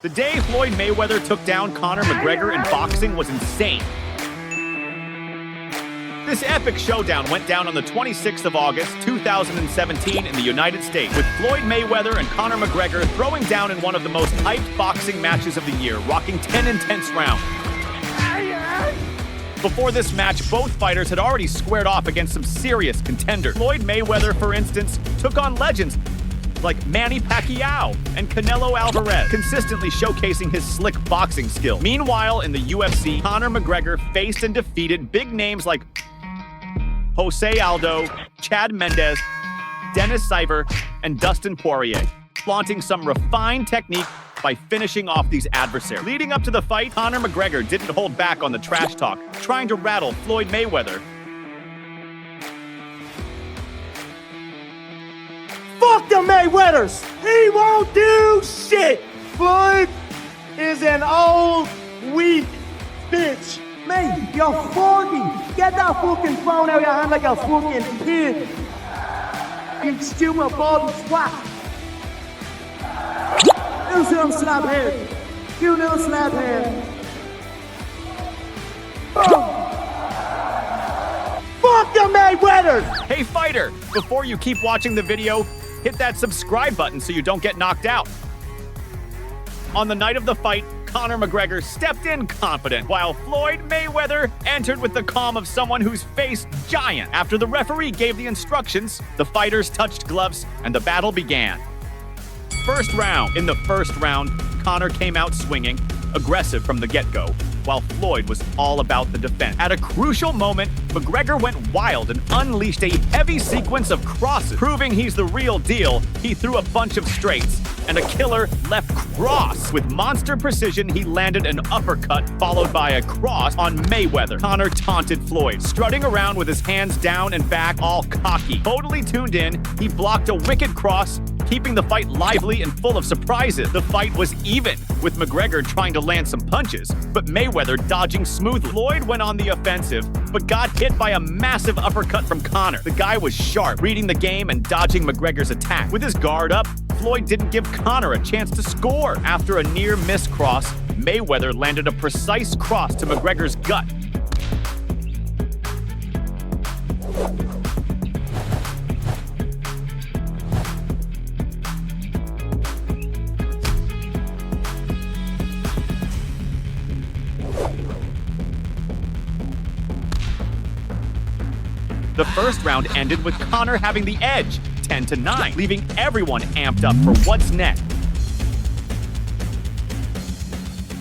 The day Floyd Mayweather took down Conor McGregor in boxing was insane. This epic showdown went down on the 26th of August, 2017 in the United States, with Floyd Mayweather and Conor McGregor throwing down in one of the most hyped boxing matches of the year, rocking 10 intense rounds. Before this match, both fighters had already squared off against some serious contenders. Floyd Mayweather, for instance, took on legends like Manny Pacquiao and Canelo Alvarez, consistently showcasing his slick boxing skill. Meanwhile, in the UFC, Conor McGregor faced and defeated big names like Jose Aldo, Chad Mendes, Dennis Siver, and Dustin Poirier, flaunting some refined technique by finishing off these adversaries. Leading up to the fight, Conor McGregor didn't hold back on the trash talk, trying to rattle Floyd Mayweather. Fuck the Mayweathers! He won't do shit! Floyd is an old, weak bitch. Mate, you're 40. Get that fucking phone out of your hand like a fucking kid. You stupid bald twat. Do some slap here. You little slap here. Fuck the Mayweathers! Hey fighter, before you keep watching the video, hit that subscribe button so you don't get knocked out. On the night of the fight, Conor McGregor stepped in confident, while Floyd Mayweather entered with the calm of someone who's faced giant. After the referee gave the instructions, the fighters touched gloves and the battle began. First round. In the first round, Conor came out swinging, aggressive from the get-go, while Floyd was all about the defense. At a crucial moment, McGregor went wild and unleashed a heavy sequence of crosses. Proving he's the real deal, he threw a bunch of straights and a killer left cross. With monster precision, he landed an uppercut followed by a cross on Mayweather. Conor taunted Floyd, strutting around with his hands down and back, all cocky. Totally tuned in, he blocked a wicked cross, keeping the fight lively and full of surprises. The fight was even, with McGregor trying to land some punches, but Mayweather dodging smoothly. Floyd went on the offensive, but got hit by a massive uppercut from Conor. The guy was sharp, reading the game and dodging McGregor's attack. With his guard up, Floyd didn't give Conor a chance to score. After a near-miss cross, Mayweather landed a precise cross to McGregor's gut. The first round ended with Conor having the edge, 10-9, leaving everyone amped up for what's next.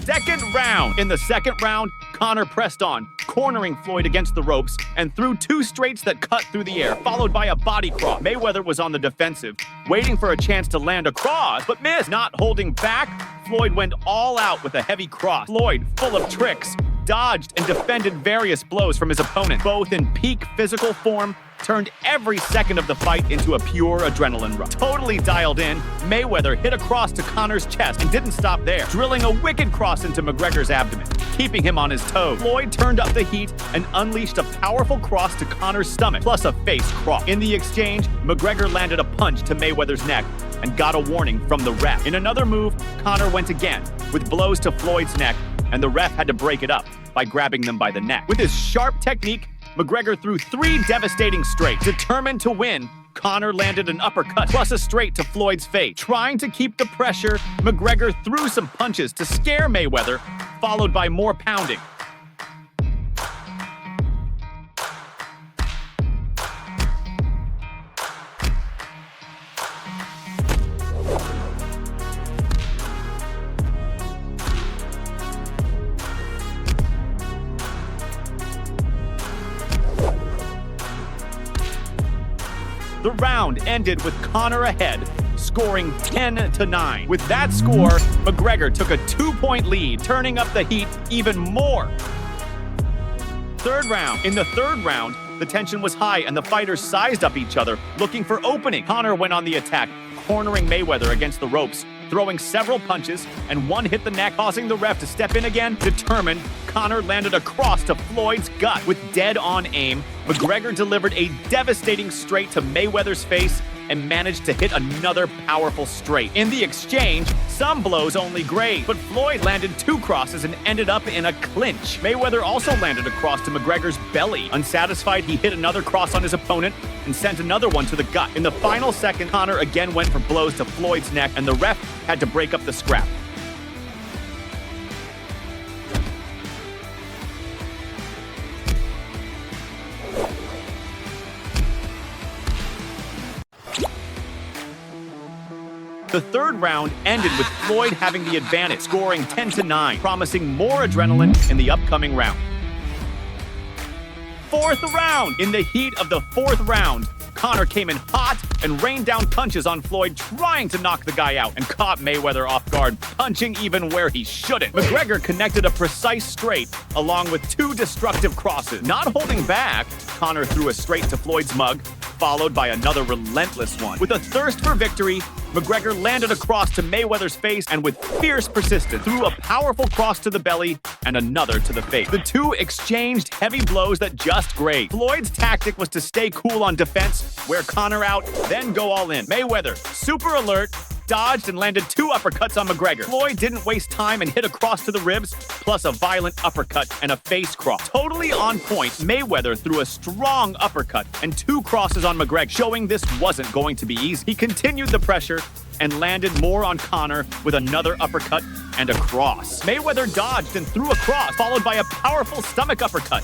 Second round. In the second round, Conor pressed on, cornering Floyd against the ropes and threw two straights that cut through the air, followed by a body cross. Mayweather was on the defensive, waiting for a chance to land a cross, but missed. Not holding back, Floyd went all out with a heavy cross. Floyd, full of tricks, dodged and defended various blows from his opponent, both in peak physical form, turned every second of the fight into a pure adrenaline rush. Totally dialed in, Mayweather hit a cross to Conor's chest and didn't stop there, drilling a wicked cross into McGregor's abdomen, keeping him on his toes. Floyd turned up the heat and unleashed a powerful cross to Conor's stomach, plus a face cross. In the exchange, McGregor landed a punch to Mayweather's neck and got a warning from the ref. In another move, Conor went again, with blows to Floyd's neck, and the ref had to break it up by grabbing them by the neck. With his sharp technique, McGregor threw three devastating straights. Determined to win, Conor landed an uppercut plus a straight to Floyd's face. Trying to keep the pressure, McGregor threw some punches to scare Mayweather, followed by more pounding. The round ended with Conor ahead, scoring 10-9. With that score, McGregor took a 2-point lead, turning up the heat even more. Third round. In the third round, the tension was high and the fighters sized up each other, looking for opening. Conor went on the attack, cornering Mayweather against the ropes, throwing several punches, and one hit the neck, causing the ref to step in again. Determined, Conor landed a cross to Floyd's gut. With dead-on aim, McGregor delivered a devastating straight to Mayweather's face and managed to hit another powerful straight. In the exchange, some blows only grazed, but Floyd landed 2 crosses and ended up in a clinch. Mayweather also landed a cross to McGregor's belly. Unsatisfied, he hit another cross on his opponent and sent another one to the gut. In the final second, Conor again went for blows to Floyd's neck, and the ref had to break up the scrap. The third round ended with Floyd having the advantage, scoring 10-9, promising more adrenaline in the upcoming round. Fourth round. In the heat of the 4th round, Conor came in hot and rained down punches on Floyd, trying to knock the guy out, and caught Mayweather off guard, punching even where he shouldn't. McGregor connected a precise straight along with 2 destructive crosses. Not holding back, Conor threw a straight to Floyd's mug, followed by another relentless one. With a thirst for victory, McGregor landed a cross to Mayweather's face and with fierce persistence threw a powerful cross to the belly and another to the face. The 2 exchanged heavy blows that just grazed. Floyd's tactic was to stay cool on defense, wear Conor out, then go all in. Mayweather, super alert, dodged and landed 2 uppercuts on McGregor. Floyd didn't waste time and hit a cross to the ribs, plus a violent uppercut and a face cross. Totally on point, Mayweather threw a strong uppercut and 2 crosses on McGregor, showing this wasn't going to be easy. He continued the pressure and landed more on Conor with another uppercut and a cross. Mayweather dodged and threw a cross, followed by a powerful stomach uppercut.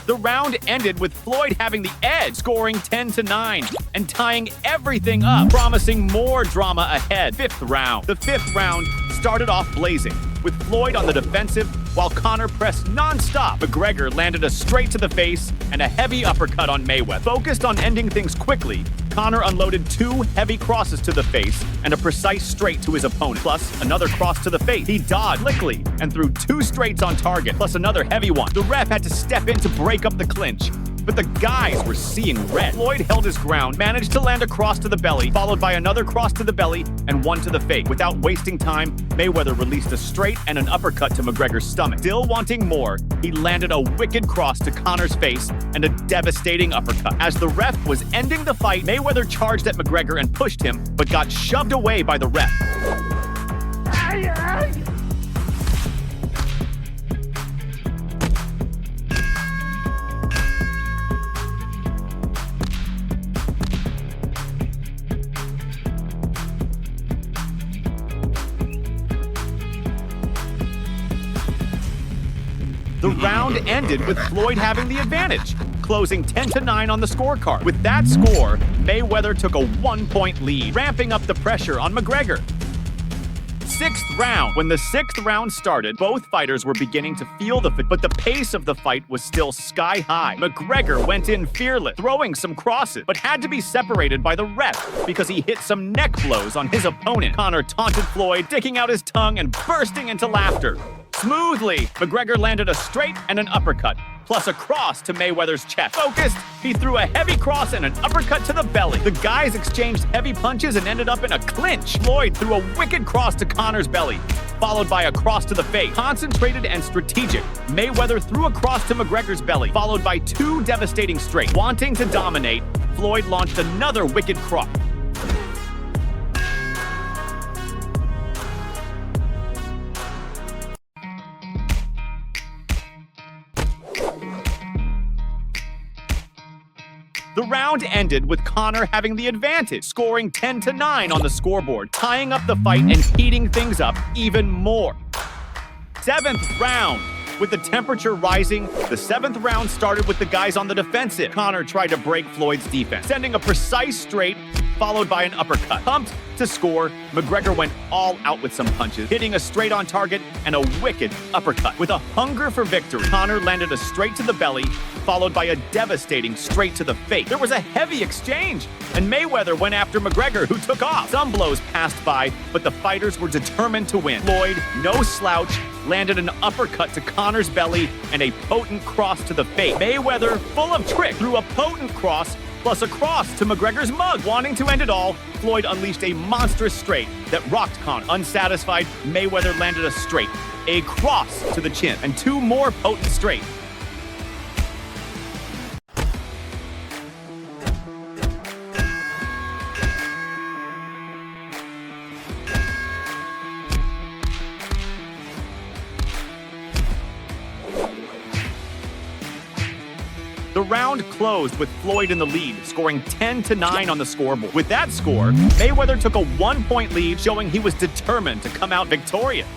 The round ended with Floyd having the edge, scoring 10-9 and tying everything up, promising more drama ahead. 5th round. The 5th round started off blazing, with Floyd on the defensive while Conor pressed non-stop. McGregor landed a straight to the face and a heavy uppercut on Mayweather. Focused on ending things quickly, Conor unloaded 2 heavy crosses to the face and a precise straight to his opponent, plus another cross to the face. He dodged quickly and threw 2 straights on target, plus another heavy one. The ref had to step in to break up the clinch, but the guys were seeing red. Floyd held his ground, managed to land a cross to the belly, followed by another cross to the belly and one to the face. Without wasting time, Mayweather released a straight and an uppercut to McGregor's stomach. Still wanting more, he landed a wicked cross to Conor's face and a devastating uppercut. As the ref was ending the fight, Mayweather charged at McGregor and pushed him, but got shoved away by the ref. The round ended with Floyd having the advantage, closing 10-9 on the scorecard. With that score, Mayweather took a 1-point lead, ramping up the pressure on McGregor. 6th round. When the 6th round started, both fighters were beginning to feel but the pace of the fight was still sky high. McGregor went in fearless, throwing some crosses, but had to be separated by the ref because he hit some neck blows on his opponent. Conor taunted Floyd, sticking out his tongue and bursting into laughter. Smoothly, McGregor landed a straight and an uppercut, plus a cross to Mayweather's chest. Focused, he threw a heavy cross and an uppercut to the belly. The guys exchanged heavy punches and ended up in a clinch. Floyd threw a wicked cross to Conor's belly, followed by a cross to the face. Concentrated and strategic, Mayweather threw a cross to McGregor's belly, followed by 2 devastating straights. Wanting to dominate, Floyd launched another wicked cross. The round ended with Conor having the advantage, scoring 10-9 on the scoreboard, tying up the fight and heating things up even more. 7th round. With the temperature rising, the 7th round started with the guys on the defensive. Conor tried to break Floyd's defense, sending a precise straight, followed by an uppercut. Pumped to score, McGregor went all out with some punches, hitting a straight on target and a wicked uppercut. With a hunger for victory, Conor landed a straight to the belly, followed by a devastating straight to the face. There was a heavy exchange, and Mayweather went after McGregor, who took off. Some blows passed by, but the fighters were determined to win. Floyd, no slouch, landed an uppercut to Conor's belly and a potent cross to the face. Mayweather, full of trick, threw a potent cross plus a cross to McGregor's mug. Wanting to end it all, Floyd unleashed a monstrous straight that rocked Conor. Unsatisfied, Mayweather landed a straight, a cross to the chin, and two more potent straight. The round closed with Floyd in the lead, scoring 10-9 on the scoreboard. With that score, Mayweather took a 1-point lead, showing he was determined to come out victorious.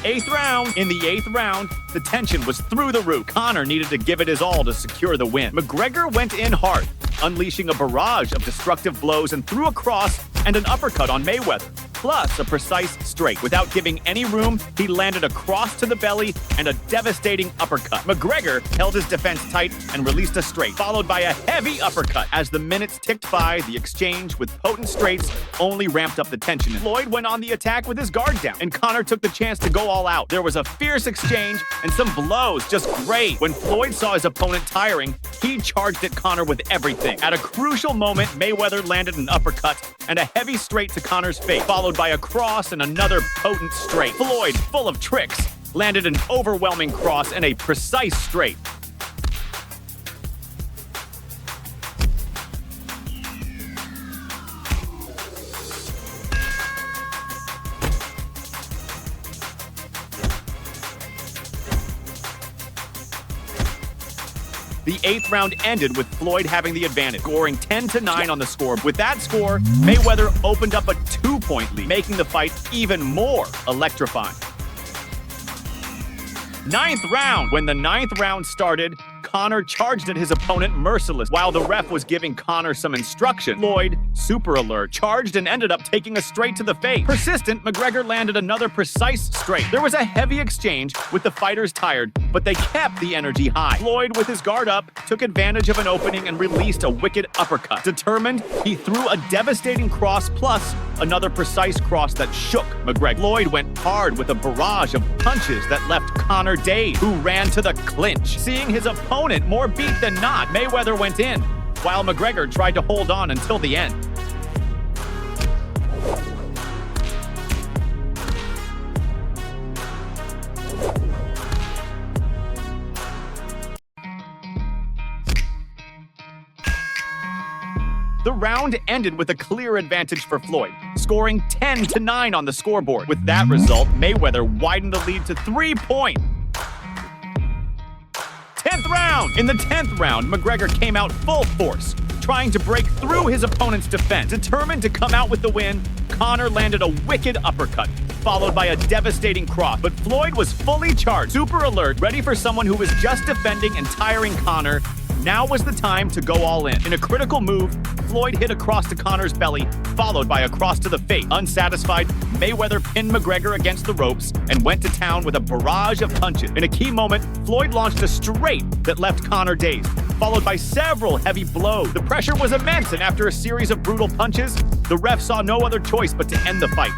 Eighth round. In the eighth round, the tension was through the roof. Conor needed to give it his all to secure the win. McGregor went in hard, unleashing a barrage of destructive blows and threw a cross and an uppercut on Mayweather, plus a precise straight. Without giving any room, he landed a cross to the belly and a devastating uppercut. McGregor held his defense tight and released a straight, followed by a heavy uppercut. As the minutes ticked by, the exchange with potent straights only ramped up the tension. Floyd went on the attack with his guard down, and Conor took the chance to go all out. There was a fierce exchange and some blows, just great. When Floyd saw his opponent tiring, he charged at Conor with everything. At a crucial moment, Mayweather landed an uppercut and a heavy straight to Conor's face, followed by a cross and another potent straight. Floyd, full of tricks, landed an overwhelming cross and a precise straight. The eighth round ended with Floyd having the advantage, scoring 10-9 on the score. With that score, Mayweather opened up a 2-point lead, making the fight even more electrifying. Ninth round. When the ninth round started, Conor charged at his opponent merciless. While the ref was giving Conor some instruction, Floyd, super alert, charged and ended up taking a straight to the face. Persistent, McGregor landed another precise straight. There was a heavy exchange with the fighters tired, but they kept the energy high. Floyd, with his guard up, took advantage of an opening and released a wicked uppercut. Determined, he threw a devastating cross plus another precise cross that shook McGregor. Floyd went hard with a barrage of punches that left Conor dazed, who ran to the clinch. Seeing his opponent more beat than not, Mayweather went in, while McGregor tried to hold on until the end. The round ended with a clear advantage for Floyd, scoring 10-9 on the scoreboard. With that result, Mayweather widened the lead to 3 points. 10th round! In the 10th round, McGregor came out full force, trying to break through his opponent's defense. Determined to come out with the win, Conor landed a wicked uppercut, followed by a devastating cross. But Floyd was fully charged, super alert, ready for someone who was just defending and tiring Conor. Now was the time to go all in. In a critical move, Floyd hit a cross to Conor's belly, followed by a cross to the face. Unsatisfied, Mayweather pinned McGregor against the ropes and went to town with a barrage of punches. In a key moment, Floyd launched a straight that left Conor dazed, followed by several heavy blows. The pressure was immense, and after a series of brutal punches, the ref saw no other choice but to end the fight.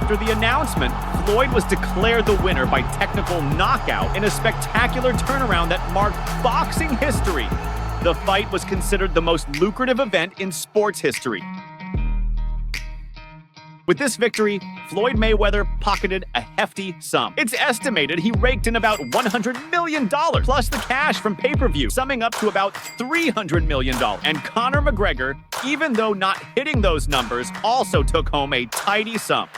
After the announcement, Floyd was declared the winner by technical knockout in a spectacular turnaround that marked boxing history. The fight was considered the most lucrative event in sports history. With this victory, Floyd Mayweather pocketed a hefty sum. It's estimated he raked in about $100 million, plus the cash from pay-per-view, summing up to about $300 million. And Conor McGregor, even though not hitting those numbers, also took home a tidy sum.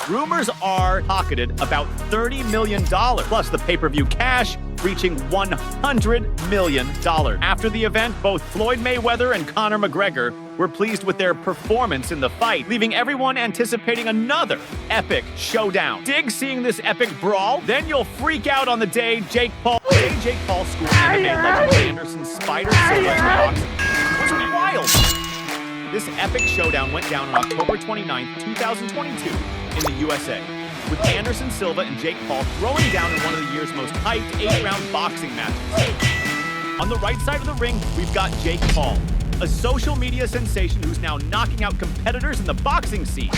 Rumors are pocketed about $30 million, plus the pay-per-view cash reaching $100 million. After the event, both Floyd Mayweather and Conor McGregor were pleased with their performance in the fight, leaving everyone anticipating another epic showdown. Dig seeing this epic brawl? Then you'll freak out on the day Jake Paul schooled MMA legend Anderson Spider Silva in boxing. It was wild. This epic showdown went down on October 29, 2022 in the USA, with Anderson Silva and Jake Paul throwing down in one of the year's most hyped 8-round boxing matches. On the right side of the ring, we've got Jake Paul, a social media sensation who's now knocking out competitors in the boxing scene.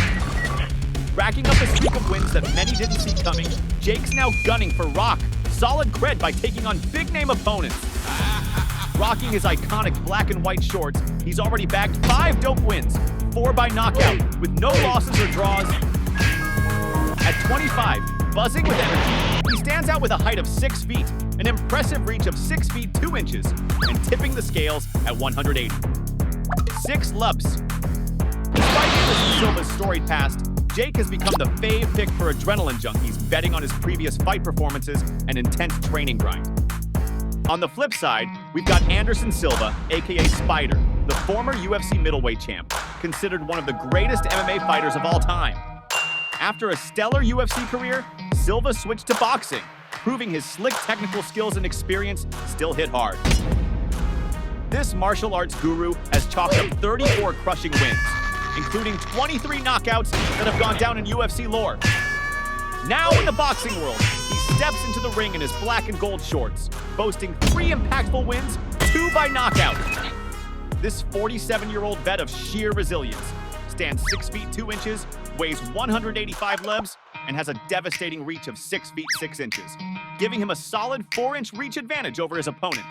Racking up a streak of wins that many didn't see coming, Jake's now gunning for solid cred by taking on big-name opponents. Rocking his iconic black and white shorts, he's already bagged 5 dope wins, 4 by knockout, with no losses or draws. At 25, buzzing with energy, he stands out with a height of 6 feet, an impressive reach of 6 feet 2 inches, and tipping the scales at 180. 6 lubs. Despite Anderson Silva's storied past, Jake has become the fave pick for adrenaline junkies betting on his previous fight performances and intense training grind. On the flip side, we've got Anderson Silva, aka Spider, the former UFC middleweight champ, considered one of the greatest MMA fighters of all time. After a stellar UFC career, Silva switched to boxing, proving his slick technical skills and experience still hit hard. This martial arts guru has chalked up 34 crushing wins, including 23 knockouts that have gone down in UFC lore. Now in the boxing world, he steps into the ring in his black and gold shorts, boasting 3 impactful wins, 2 by knockout. This 47-year-old vet of sheer resilience stands 6 feet 2 inches, weighs 185 libs, and has a devastating reach of 6 feet 6 inches, giving him a solid 4-inch reach advantage over his opponent.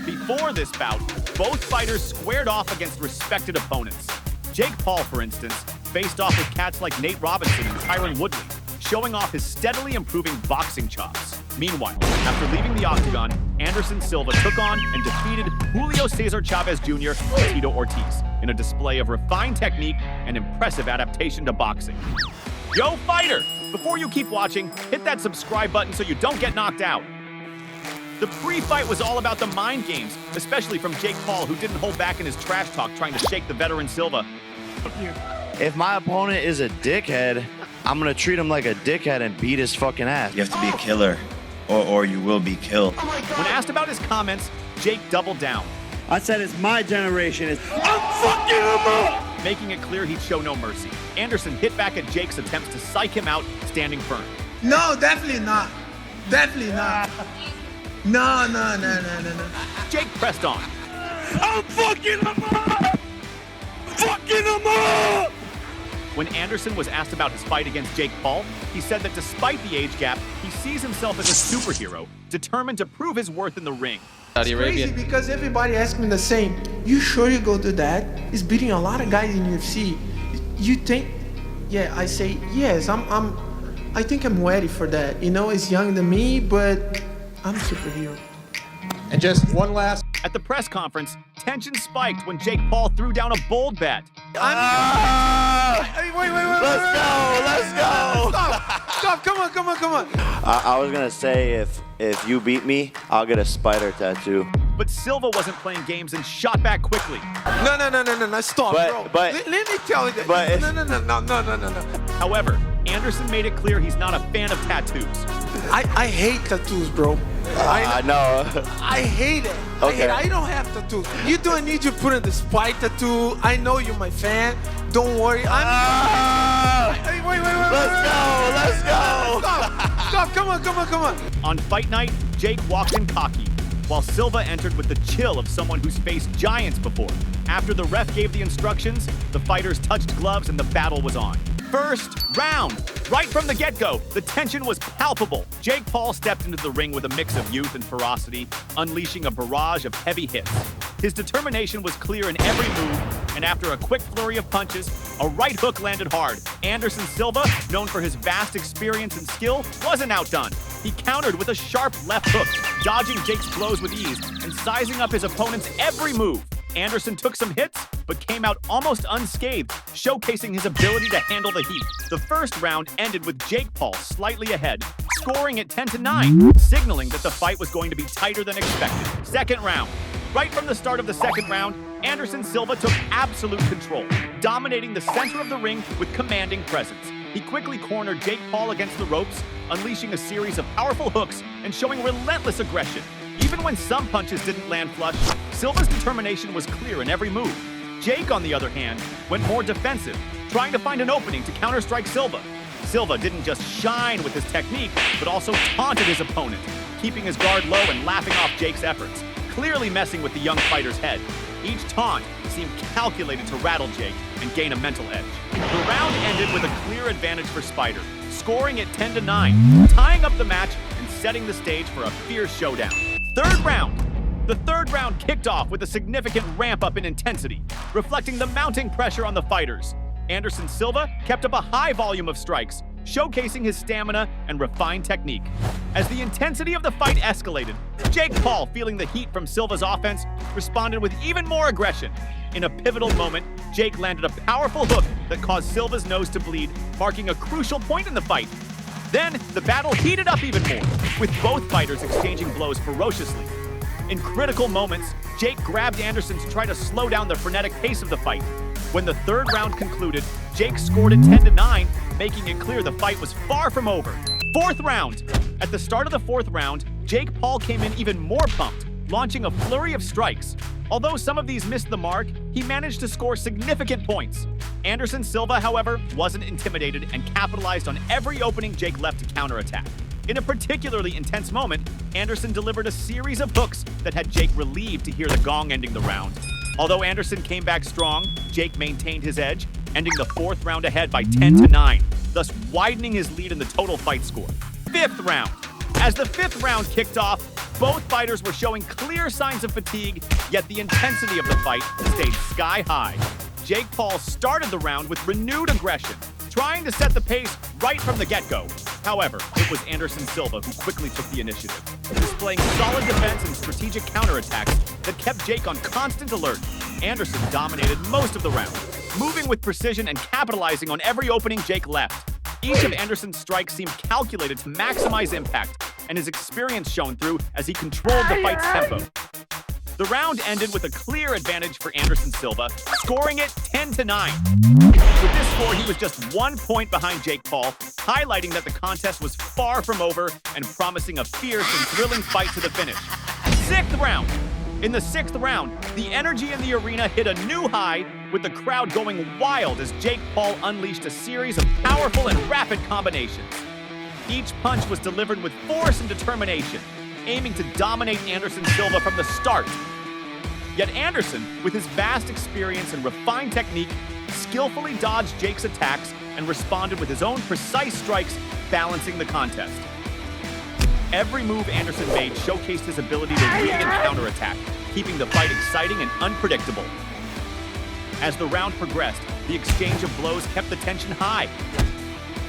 Before this bout, both fighters squared off against respected opponents. Jake Paul, for instance, faced off with cats like Nate Robinson and Tyron Woodley, showing off his steadily improving boxing chops. Meanwhile, after leaving the octagon, Anderson Silva took on and defeated Julio Cesar Chavez Jr. and Tito Ortiz in a display of refined technique and impressive adaptation to boxing. Yo, fighter! Before you keep watching, hit that subscribe button so you don't get knocked out. The pre-fight was all about the mind games, especially from Jake Paul, who didn't hold back in his trash talk trying to shake the veteran Silva. If my opponent is a dickhead, I'm gonna treat him like a dickhead and beat his fucking ass. You have to be a killer, or you will be killed. When asked about his comments, Jake doubled down. I said it's my generation. I'm fucking him up! Making it clear he'd show no mercy. Anderson hit back at Jake's attempts to psych him out, standing firm. No, definitely not. Definitely not. No. Jake pressed on. I'm fucking him up! Fucking him up! When Anderson was asked about his fight against Jake Paul, he said that despite the age gap, he sees himself as a superhero, determined to prove his worth in the ring. It's crazy because everybody asks me the same. You sure you go do that? He's beating a lot of guys in UFC. You think? Yeah, I say yes. I think I'm ready for that. You know, he's younger than me, but I'm a superhero. And just one last. At the press conference, tension spiked when Jake Paul threw down a bold bet. Wait. Let's go! Stop, come on. I was gonna say if you beat me, I'll get a spider tattoo. But Silva wasn't playing games and shot back quickly. No, stop, bro. Let me tell you that. No. However, Anderson made it clear he's not a fan of tattoos. I hate tattoos, bro. I know. I hate it. Okay. I don't have tattoos. You don't need to put in the spy tattoo. I know you're my fan. Don't worry. Wait. Let's go. Stop. Come on. On fight night, Jake walked in cocky, while Silva entered with the chill of someone who's faced giants before. After the ref gave the instructions, the fighters touched gloves and the battle was on. First round. Right from the get-go, the tension was palpable. Jake Paul stepped into the ring with a mix of youth and ferocity, unleashing a barrage of heavy hits. His determination was clear in every move, and after a quick flurry of punches, a right hook landed hard. Anderson Silva, known for his vast experience and skill, wasn't outdone. He countered with a sharp left hook, dodging Jake's blows with ease and sizing up his opponent's every move. Anderson took some hits, but came out almost unscathed, showcasing his ability to handle the heat. The first round ended with Jake Paul slightly ahead, scoring at 10-9, signaling that the fight was going to be tighter than expected. Second round. Right from the start of the second round, Anderson Silva took absolute control, dominating the center of the ring with commanding presence. He quickly cornered Jake Paul against the ropes, unleashing a series of powerful hooks and showing relentless aggression. Even when some punches didn't land flush, Silva's determination was clear in every move. Jake, on the other hand, went more defensive, trying to find an opening to counterstrike Silva. Silva didn't just shine with his technique, but also taunted his opponent, keeping his guard low and laughing off Jake's efforts, clearly messing with the young fighter's head. Each taunt seemed calculated to rattle Jake and gain a mental edge. The round ended with a clear advantage for Spider, scoring at 10-9, tying up the match and setting the stage for a fierce showdown. Third round. The third round kicked off with a significant ramp-up in intensity, reflecting the mounting pressure on the fighters. Anderson Silva kept up a high volume of strikes, showcasing his stamina and refined technique. As the intensity of the fight escalated, Jake Paul, feeling the heat from Silva's offense, responded with even more aggression. In a pivotal moment, Jake landed a powerful hook that caused Silva's nose to bleed, marking a crucial point in the fight. Then, the battle heated up even more, with both fighters exchanging blows ferociously. In critical moments, Jake grabbed Anderson to try to slow down the frenetic pace of the fight. When the third round concluded, Jake scored at 10-9, making it clear the fight was far from over. Fourth round. At the start of the fourth round, Jake Paul came in even more pumped, launching a flurry of strikes. Although some of these missed the mark, he managed to score significant points. Anderson Silva, however, wasn't intimidated and capitalized on every opening Jake left to counterattack. In a particularly intense moment, Anderson delivered a series of hooks that had Jake relieved to hear the gong ending the round. Although Anderson came back strong, Jake maintained his edge, ending the fourth round ahead by 10-9, thus widening his lead in the total fight score. Fifth round. As the fifth round kicked off, both fighters were showing clear signs of fatigue, yet the intensity of the fight stayed sky high. Jake Paul started the round with renewed aggression, trying to set the pace right from the get-go. However, it was Anderson Silva who quickly took the initiative, displaying solid defense and strategic counterattacks that kept Jake on constant alert. Anderson dominated most of the round, moving with precision and capitalizing on every opening Jake left. Each of Anderson's strikes seemed calculated to maximize impact, and his experience shone through as he controlled the fight's tempo. The round ended with a clear advantage for Anderson Silva, scoring it 10-9. With this score, he was just 1 point behind Jake Paul, highlighting that the contest was far from over and promising a fierce and thrilling fight to the finish. Sixth round. In the sixth round, the energy in the arena hit a new high, with the crowd going wild as Jake Paul unleashed a series of powerful and rapid combinations. Each punch was delivered with force and determination, aiming to dominate Anderson Silva from the start. Yet Anderson, with his vast experience and refined technique, skillfully dodged Jake's attacks and responded with his own precise strikes, balancing the contest. Every move Anderson made showcased his ability to read and counterattack, keeping the fight exciting and unpredictable. As the round progressed, the exchange of blows kept the tension high.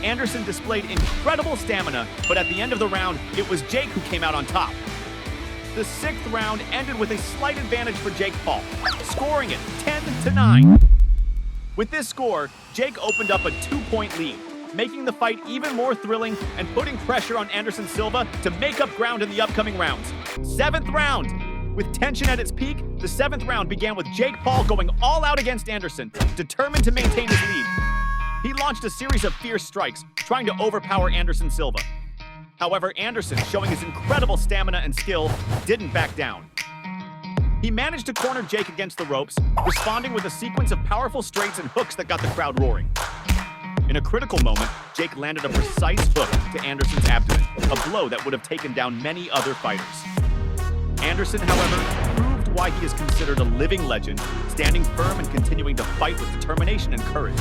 Anderson displayed incredible stamina, but at the end of the round, it was Jake who came out on top. The sixth round ended with a slight advantage for Jake Paul, scoring it 10-9. With this score, Jake opened up a 2-point lead, making the fight even more thrilling and putting pressure on Anderson Silva to make up ground in the upcoming rounds. Seventh round. With tension at its peak, the seventh round began with Jake Paul going all out against Anderson, determined to maintain his lead. He launched a series of fierce strikes, trying to overpower Anderson Silva. However, Anderson, showing his incredible stamina and skill, didn't back down. He managed to corner Jake against the ropes, responding with a sequence of powerful straights and hooks that got the crowd roaring. In a critical moment, Jake landed a precise hook to Anderson's abdomen, a blow that would have taken down many other fighters. Anderson, however, proved why he is considered a living legend, standing firm and continuing to fight with determination and courage.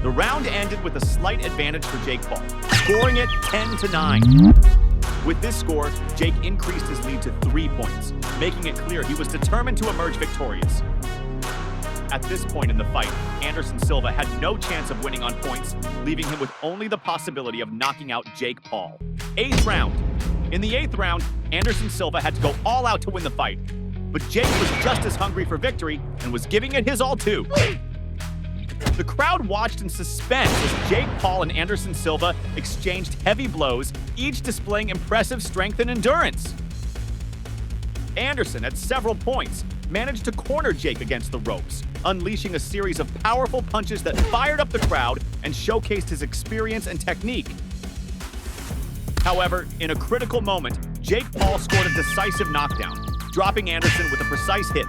The round ended with a slight advantage for Jake Paul, scoring it 10-9. With this score, Jake increased his lead to 3 points, making it clear he was determined to emerge victorious. At this point in the fight, Anderson Silva had no chance of winning on points, leaving him with only the possibility of knocking out Jake Paul. Eighth round. In the eighth round, Anderson Silva had to go all out to win the fight, but Jake was just as hungry for victory and was giving it his all too. The crowd watched in suspense as Jake Paul and Anderson Silva exchanged heavy blows, each displaying impressive strength and endurance. Anderson, at several points, managed to corner Jake against the ropes, unleashing a series of powerful punches that fired up the crowd and showcased his experience and technique. However, in a critical moment, Jake Paul scored a decisive knockdown, dropping Anderson with a precise hit.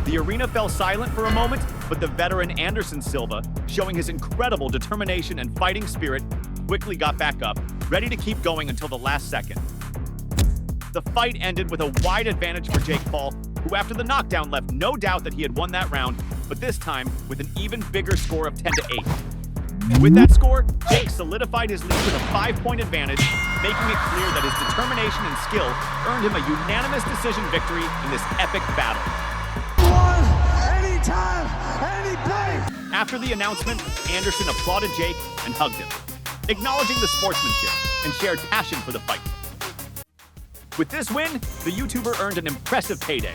The arena fell silent for a moment, but the veteran Anderson Silva, showing his incredible determination and fighting spirit, quickly got back up, ready to keep going until the last second. The fight ended with a wide advantage for Jake Paul, who after the knockdown left no doubt that he had won that round, but this time with an even bigger score of 10-8. And with that score, Jake solidified his lead with a 5-point advantage, making it clear that his determination and skill earned him a unanimous decision victory in this epic battle. Anytime, any place. After the announcement, Anderson applauded Jake and hugged him, acknowledging the sportsmanship and shared passion for the fight. With this win, the YouTuber earned an impressive payday.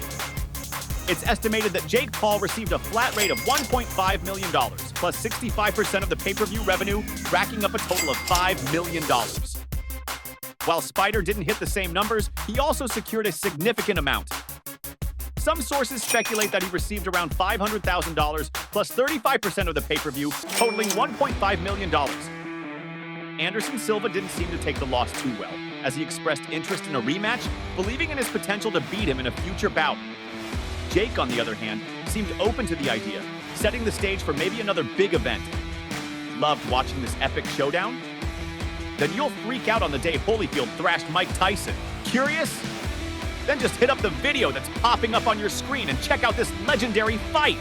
It's estimated that Jake Paul received a flat rate of $1.5 million, plus 65% of the pay-per-view revenue, racking up a total of $5 million. While Spider didn't hit the same numbers, he also secured a significant amount. Some sources speculate that he received around $500,000, plus 35% of the pay-per-view, totaling $1.5 million. Anderson Silva didn't seem to take the loss too well, as he expressed interest in a rematch, believing in his potential to beat him in a future bout. Jake, on the other hand, seemed open to the idea, setting the stage for maybe another big event. Loved watching this epic showdown? Then you'll freak out on the day Holyfield thrashed Mike Tyson. Curious? Then just hit up the video that's popping up on your screen and check out this legendary fight.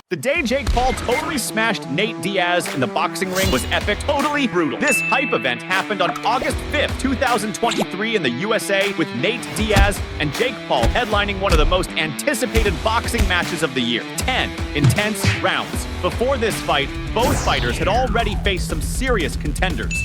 The day Jake Paul totally smashed Nate Diaz in the boxing ring was epic, totally brutal. This hype event happened on August 5th, 2023 in the USA, with Nate Diaz and Jake Paul headlining one of the most anticipated boxing matches of the year. 10 intense rounds. Before this fight, both fighters had already faced some serious contenders.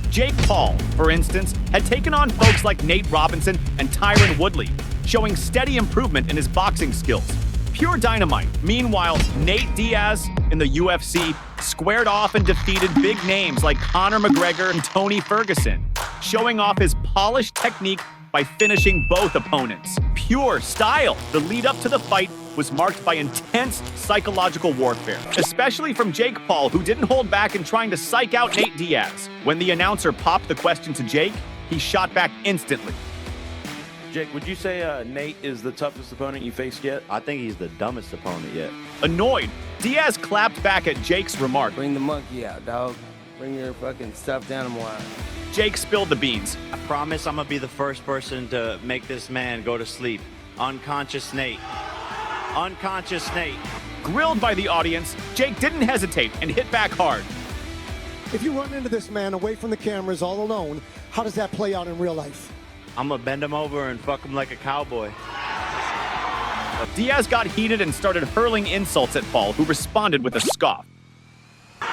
Jake Paul, for instance, had taken on folks like Nate Robinson and Tyron Woodley, showing steady improvement in his boxing skills. Pure dynamite. Meanwhile, Nate Diaz in the UFC squared off and defeated big names like Conor McGregor and Tony Ferguson, showing off his polished technique by finishing both opponents. Pure style. The lead up to the fight was marked by intense psychological warfare, especially from Jake Paul, who didn't hold back in trying to psych out Nate Diaz. When the announcer popped the question to Jake, he shot back instantly. Jake, would you say Nate is the toughest opponent you faced yet? I think he's the dumbest opponent yet. Annoyed, Diaz clapped back at Jake's remark. Bring the monkey out, dog. Bring your fucking stuffed animal out. Jake spilled the beans. I promise I'm gonna be the first person to make this man go to sleep. Unconscious Nate. Unconscious Nate. Grilled by the audience, Jake didn't hesitate and hit back hard. If you run into this man away from the cameras all alone, how does that play out in real life? I'm gonna bend him over and fuck him like a cowboy. Diaz got heated and started hurling insults at Paul, who responded with a scoff.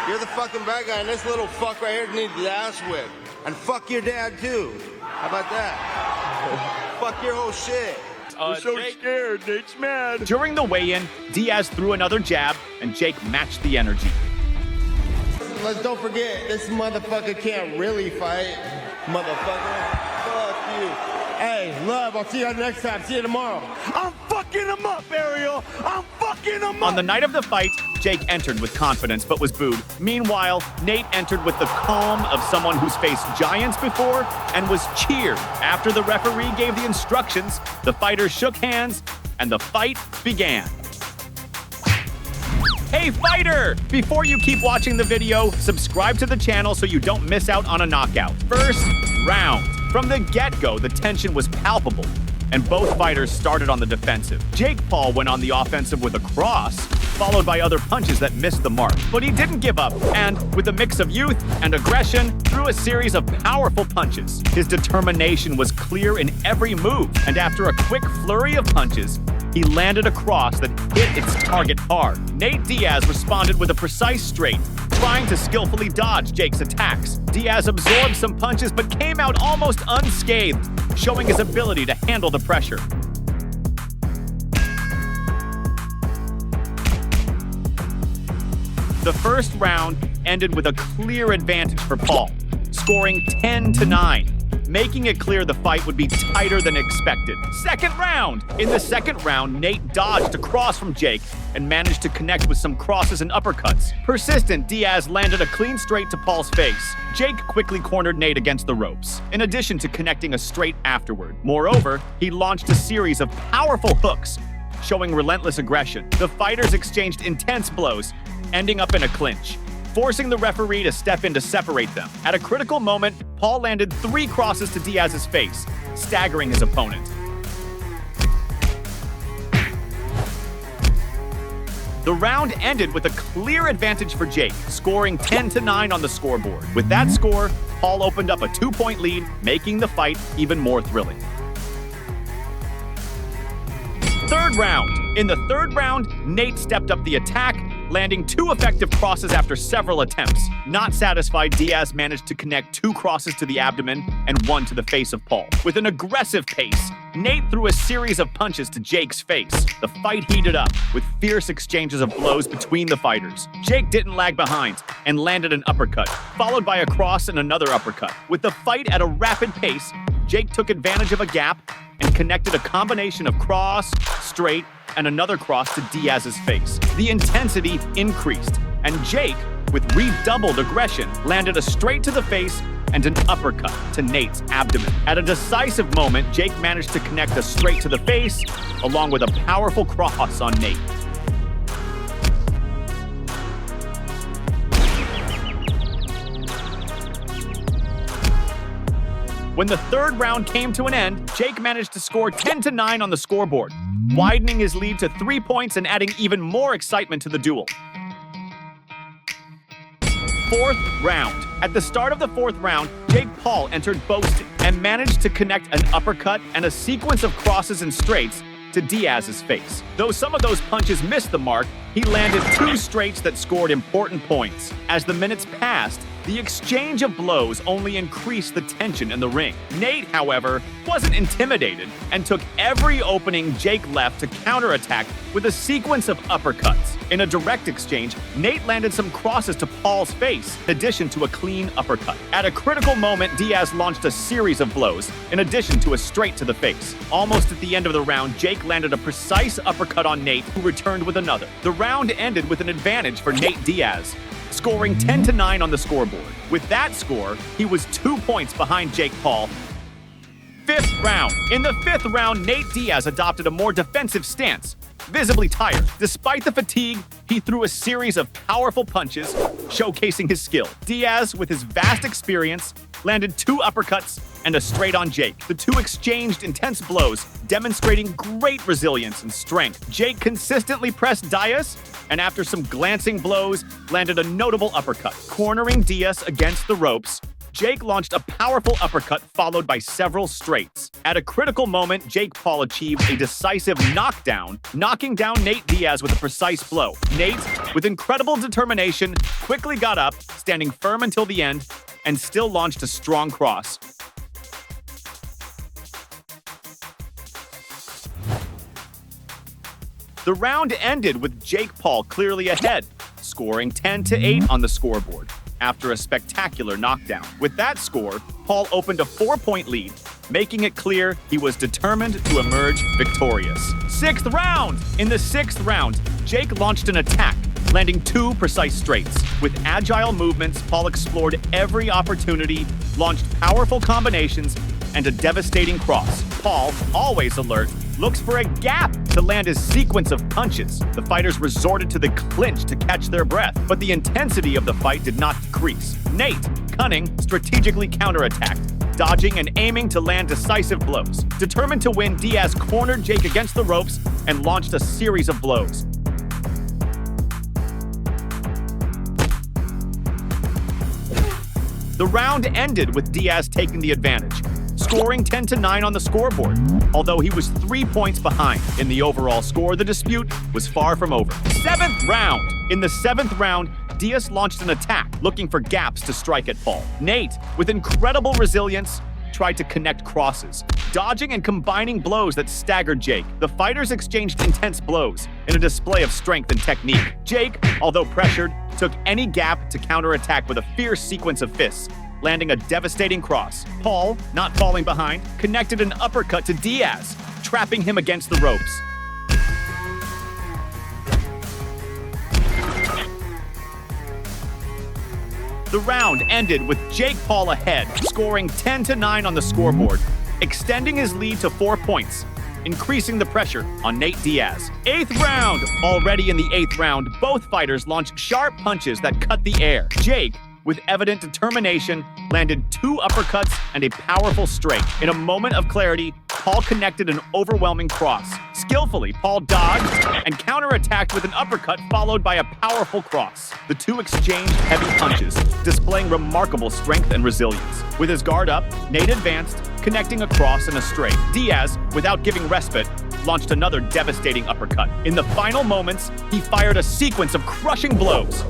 You're the fucking bad guy, and this little fuck right here needs the ass whip. And fuck your dad, too. How about that? Fuck your whole shit. I'm so scared. Nate's mad. During the weigh-in, Diaz threw another jab, and Jake matched the energy. Don't forget, this motherfucker can't really fight. Motherfucker. Fuck you. Hey, love, I'll see you next time. See you tomorrow. I'm fucking him up, Ariel. I'm fucking him up. On the night of the fight, Jake entered with confidence but was booed. Meanwhile, Nate entered with the calm of someone who's faced giants before and was cheered. After the referee gave the instructions, the fighters shook hands and the fight began. Hey fighter! Before you keep watching the video, subscribe to the channel so you don't miss out on a knockout. First round. From the get-go, the tension was palpable, and both fighters started on the defensive. Jake Paul went on the offensive with a cross, followed by other punches that missed the mark. But he didn't give up, and with a mix of youth and aggression, threw a series of powerful punches. His determination was clear in every move, and after a quick flurry of punches, he landed a cross that hit its target hard. Nate Diaz responded with a precise straight, trying to skillfully dodge Jake's attacks. Diaz absorbed some punches but came out almost unscathed, showing his ability to handle the pressure. The first round ended with a clear advantage for Paul, scoring 10-9. making it clear the fight would be tighter than expected. Second round! In the second round, Nate dodged a cross from Jake and managed to connect with some crosses and uppercuts. Persistent, Diaz landed a clean straight to Paul's face. Jake quickly cornered Nate against the ropes, in addition to connecting a straight afterward. Moreover, he launched a series of powerful hooks, showing relentless aggression. The fighters exchanged intense blows, ending up in a clinch, forcing the referee to step in to separate them. At a critical moment, Paul landed 3 crosses to Diaz's face, staggering his opponent. The round ended with a clear advantage for Jake, scoring 10-9 on the scoreboard. With that score, Paul opened up a 2-point lead, making the fight even more thrilling. Third round. In the third round, Nate stepped up the attack, landing 2 effective crosses after several attempts. Not satisfied, Diaz managed to connect 2 crosses to the abdomen and 1 to the face of Paul. With an aggressive pace, Nate threw a series of punches to Jake's face. The fight heated up, with fierce exchanges of blows between the fighters. Jake didn't lag behind and landed an uppercut, followed by a cross and another uppercut. With the fight at a rapid pace, Jake took advantage of a gap and connected a combination of cross, straight, and another cross to Diaz's face. The intensity increased, and Jake, with redoubled aggression, landed a straight to the face and an uppercut to Nate's abdomen. At a decisive moment, Jake managed to connect a straight to the face, along with a powerful cross on Nate. When the third round came to an end, Jake managed to score 10-9 on the scoreboard, widening his lead to 3 points and adding even more excitement to the duel. Fourth round. At the start of the fourth round, Jake Paul entered boasting and managed to connect an uppercut and a sequence of crosses and straights to Diaz's face. Though some of those punches missed the mark, he landed 2 straights that scored important points. As the minutes passed, the exchange of blows only increased the tension in the ring. Nate, however, wasn't intimidated and took every opening Jake left to counterattack with a sequence of uppercuts. In a direct exchange, Nate landed some crosses to Paul's face, in addition to a clean uppercut. At a critical moment, Diaz launched a series of blows, in addition to a straight to the face. Almost at the end of the round, Jake landed a precise uppercut on Nate, who returned with another. The round ended with an advantage for Nate Diaz, scoring 10-9 on the scoreboard. With that score, he was 2 points behind Jake Paul. Fifth round. In the fifth round, Nate Diaz adopted a more defensive stance, visibly tired. Despite the fatigue, he threw a series of powerful punches, showcasing his skill. Diaz, with his vast experience, landed 2 uppercuts and a straight on Jake. The 2 exchanged intense blows, demonstrating great resilience and strength. Jake consistently pressed Diaz, and after some glancing blows, landed a notable uppercut. Cornering Diaz against the ropes, Jake launched a powerful uppercut followed by several straights. At a critical moment, Jake Paul achieved a decisive knockdown, knocking down Nate Diaz with a precise blow. Nate, with incredible determination, quickly got up, standing firm until the end, and still launched a strong cross. The round ended with Jake Paul clearly ahead, scoring 10-8 on the scoreboard after a spectacular knockdown. With that score, Paul opened a 4-point lead, making it clear he was determined to emerge victorious. Sixth round! In the sixth round, Jake launched an attack, landing 2 precise straights. With agile movements, Paul explored every opportunity, launched powerful combinations, and a devastating cross. Paul, always alert, looks for a gap to land his sequence of punches. The fighters resorted to the clinch to catch their breath, but the intensity of the fight did not decrease. Nate, cunning, strategically counterattacked, dodging and aiming to land decisive blows. Determined to win, Diaz cornered Jake against the ropes and launched a series of blows. The round ended with Diaz taking the advantage, scoring 10-9 on the scoreboard. Although he was 3 points behind in the overall score, the dispute was far from over. Seventh round. In the seventh round, Diaz launched an attack, looking for gaps to strike at Paul. Nate, with incredible resilience, tried to connect crosses, dodging and combining blows that staggered Jake. The fighters exchanged intense blows in a display of strength and technique. Jake, although pressured, took any gap to counterattack with a fierce sequence of fists, landing a devastating cross. Paul, not falling behind, connected an uppercut to Diaz, trapping him against the ropes. The round ended with Jake Paul ahead, scoring 10-9 on the scoreboard, extending his lead to 4 points, increasing the pressure on Nate Diaz. 8th round. Already in the 8th round, both fighters launched sharp punches that cut the air. Jake, with evident determination, landed 2 uppercuts and a powerful straight. In a moment of clarity, Paul connected an overwhelming cross. Skillfully, Paul dodged and counterattacked with an uppercut followed by a powerful cross. The two exchanged heavy punches, displaying remarkable strength and resilience. With his guard up, Nate advanced, connecting a cross and a straight. Diaz, without giving respite, launched another devastating uppercut. In the final moments, he fired a sequence of crushing blows.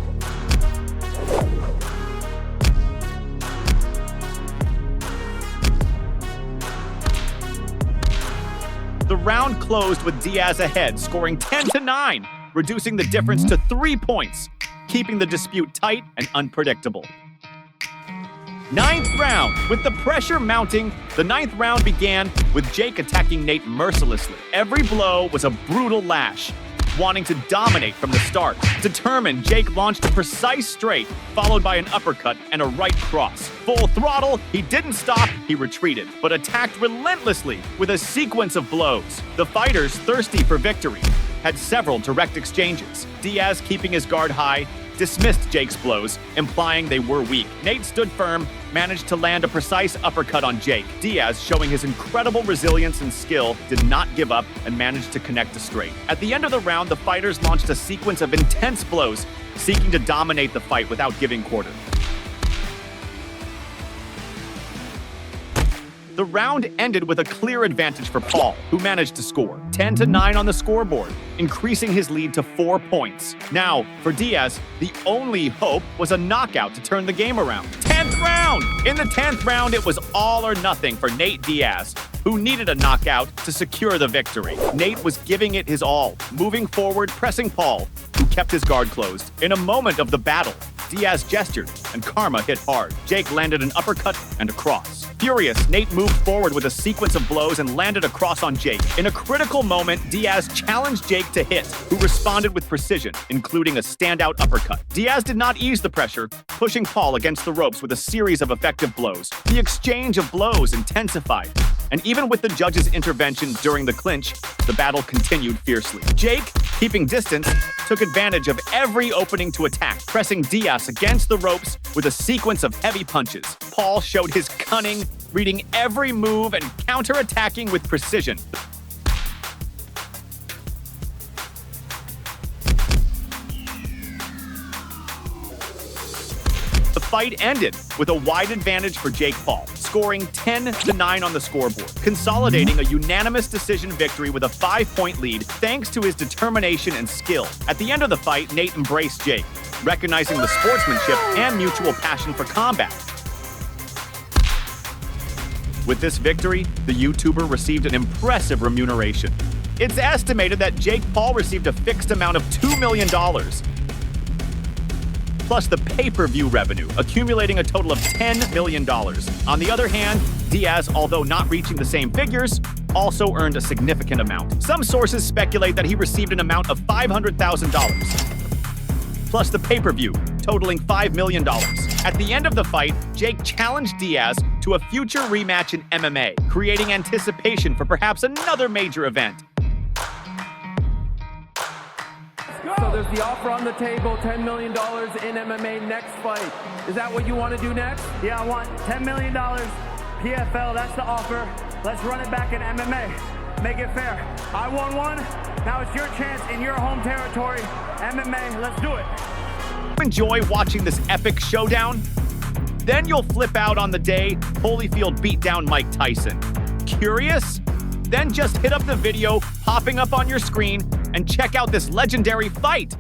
The round closed with Diaz ahead, scoring 10-9, reducing the difference to 3 points, keeping the dispute tight and unpredictable. 9th round. With the pressure mounting, the 9th round began with Jake attacking Nate mercilessly. Every blow was a brutal lash, wanting to dominate from the start. Determined, Jake launched a precise straight, followed by an uppercut and a right cross. Full throttle, he didn't stop, he retreated, but attacked relentlessly with a sequence of blows. The fighters, thirsty for victory, had several direct exchanges. Diaz, keeping his guard high, dismissed Jake's blows, implying they were weak. Nate stood firm, managed to land a precise uppercut on Jake. Diaz, showing his incredible resilience and skill, did not give up and managed to connect a straight. At the end of the round, the fighters launched a sequence of intense blows, seeking to dominate the fight without giving quarter. The round ended with a clear advantage for Paul, who managed to score 10-9 on the scoreboard, increasing his lead to 4 points. Now, for Diaz, the only hope was a knockout to turn the game around. 10th round! In the 10th round, it was all or nothing for Nate Diaz, who needed a knockout to secure the victory. Nate was giving it his all, moving forward, pressing Paul, who kept his guard closed. In a moment of the battle, Diaz gestured, and karma hit hard. Jake landed an uppercut and a cross. Furious, Nate moved forward with a sequence of blows and landed a cross on Jake. In a critical moment, Diaz challenged Jake to hit, who responded with precision, including a standout uppercut. Diaz did not ease the pressure, pushing Paul against the ropes with a series of effective blows. The exchange of blows intensified, and even with the judge's intervention during the clinch, the battle continued fiercely. Jake, keeping distance, took advantage of every opening to attack, pressing Diaz against the ropes with a sequence of heavy punches. Paul showed his cunning, reading every move and counterattacking with precision. The fight ended with a wide advantage for Jake Paul, scoring 10-9 on the scoreboard, consolidating a unanimous decision victory with a 5-point lead thanks to his determination and skill. At the end of the fight, Nate embraced Jake, recognizing the sportsmanship and mutual passion for combat. With this victory, the YouTuber received an impressive remuneration. It's estimated that Jake Paul received a fixed amount of $2 million, plus the pay-per-view revenue, accumulating a total of $10 million. On the other hand, Diaz, although not reaching the same figures, also earned a significant amount. Some sources speculate that he received an amount of $500,000, plus the pay-per-view, totaling $5 million. At the end of the fight, Jake challenged Diaz to a future rematch in MMA, creating anticipation for perhaps another major event. So there's the offer on the table, $10 million in MMA next fight. Is that what you want to do next? Yeah, I want $10 million, PFL, that's the offer. Let's run it back in MMA. Make it fair. I won one, now it's your chance in your home territory. MMA, let's do it. Enjoy watching this epic showdown? Then you'll flip out on the day Holyfield beat down Mike Tyson. Curious? Then just hit up the video popping up on your screen and check out this legendary fight.